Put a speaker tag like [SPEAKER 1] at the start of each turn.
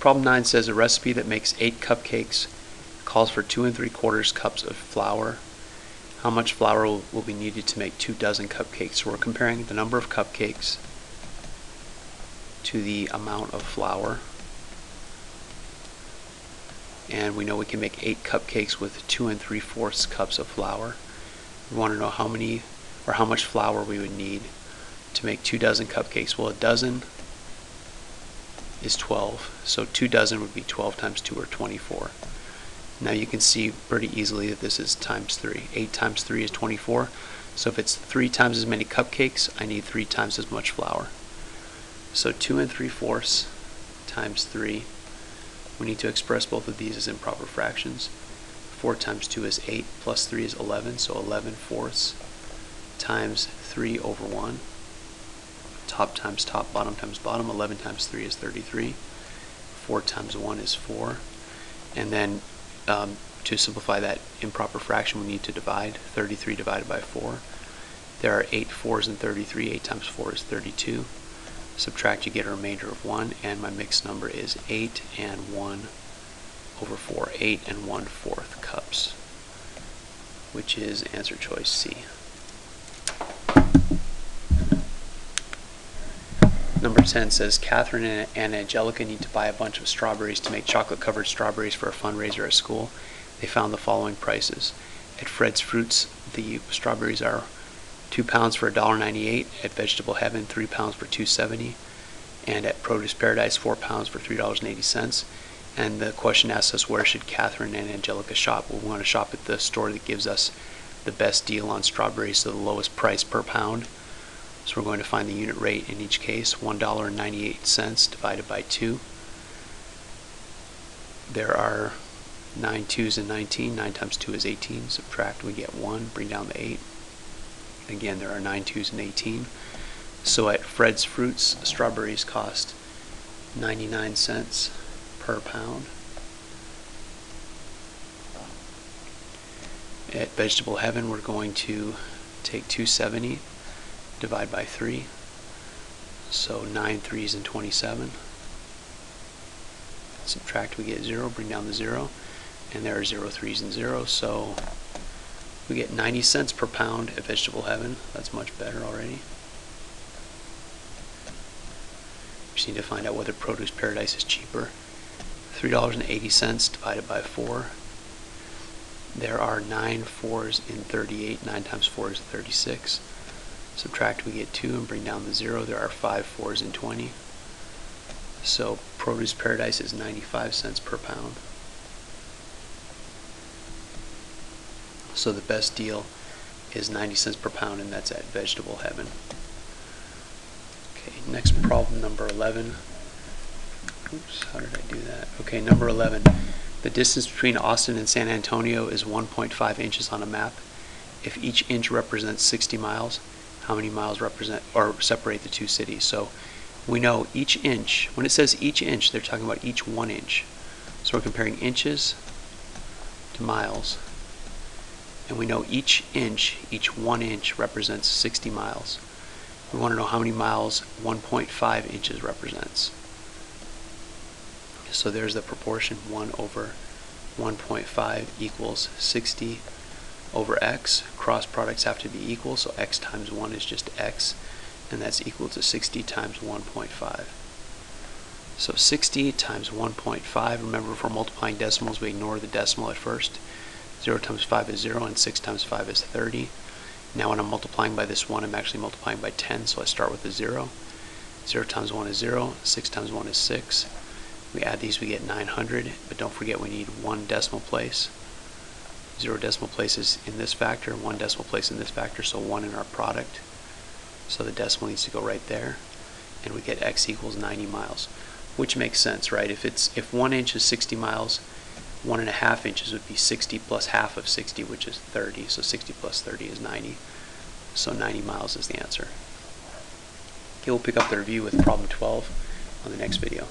[SPEAKER 1] Problem 9 says a recipe that makes 8 cupcakes calls for 2 3/4 cups of flour. How much flour will be needed to make 2 dozen cupcakes? So we're comparing the number of cupcakes to the amount of flour. And we know we can make 8 cupcakes with 2 3/4 cups of flour. We want to know how many or how much flour we would need to make 2 dozen cupcakes. Well, a dozen is 12, so 2 dozen would be 12 times 2 or 24. Now you can see pretty easily that this is times 3. 8 times 3 is 24, so if it's 3 times as many cupcakes, I need 3 times as much flour. So 2 3/4 times 3, we need to express both of these as improper fractions. 4 times 2 is 8, plus 3 is 11, so 11/4 times 3 over 1. Top times top, bottom times bottom. 11 times 3 is 33. 4 times 1 is 4. And then to simplify that improper fraction, we need to divide. 33 divided by 4. There are 8 4s in 33. 8 times 4 is 32. Subtract, you get a remainder of 1, and my mixed number is 8 and 1 over 4. 8 and 1/4 cups, which is answer choice C. Number 10 says Catherine and Angelica need to buy a bunch of strawberries to make chocolate-covered strawberries for a fundraiser at school. They found the following prices. At Fred's Fruits, the strawberries are 2 pounds for $1.98. At Vegetable Heaven, 3 pounds for $2.70. And at Produce Paradise, 4 pounds for $3.80. And the question asks us, where should Catherine and Angelica shop? Well, we want to shop at the store that gives us the best deal on strawberries, so the lowest price per pound. So we're going to find the unit rate in each case, $1.98 divided by 2. There are 9 2s and 19. 9 times 2 is 18. Subtract, we get 1. Bring down the 8. Again, there are 9 2s and 18. So at Fred's Fruits, strawberries cost 99 cents per pound. At Vegetable Heaven, we're going to take 270, divide by 3. So 9 3s and 27. Subtract, we get 0. Bring down the 0. And there are 0 3s and 0. So we get 90 cents per pound at Vegetable Heaven. That's much better already. We just need to find out whether Produce Paradise is cheaper. $3.80 divided by 4. There are 9 4s in 38. 9 times 4 is 36. Subtract, we get 2, and bring down the 0. There are 5 4s in 20. So Produce Paradise is 95 cents per pound. So the best deal is 90 cents per pound, and that's at Vegetable Heaven. Okay, next problem, number 11. Oops, how did I do that? Okay, number 11. The distance between Austin and San Antonio is 1.5 inches on a map. If each inch represents 60 miles, how many miles represent or separate the two cities? So we know each inch, when it says each inch, they're talking about each 1 inch. So we're comparing inches to miles. And we know each inch, each 1 inch represents 60 miles. We want to know how many miles 1.5 inches represents. So there's the proportion, 1 over 1.5 equals 60 over x. Cross products have to be equal, so x times 1 is just x, and that's equal to 60 times 1.5. So 60 times 1.5, remember if we're multiplying decimals, we ignore the decimal at first. 0 times 5 is 0, and 6 times 5 is 30. Now when I'm multiplying by this 1, I'm actually multiplying by 10, so I start with a 0. 0 times 1 is 0, 6 times 1 is 6. We add these, we get 900, but don't forget we need 1 decimal place. 0 decimal places in this factor, 1 decimal place in this factor, so 1 in our product. So the decimal needs to go right there, and we get x equals 90 miles, which makes sense, right? If 1 inch is 60 miles, 1.5 inches would be 60 plus half of 60, which is 30. So 60 plus 30 is 90. So 90 miles is the answer. Okay, we'll pick up the review with problem 12 on the next video.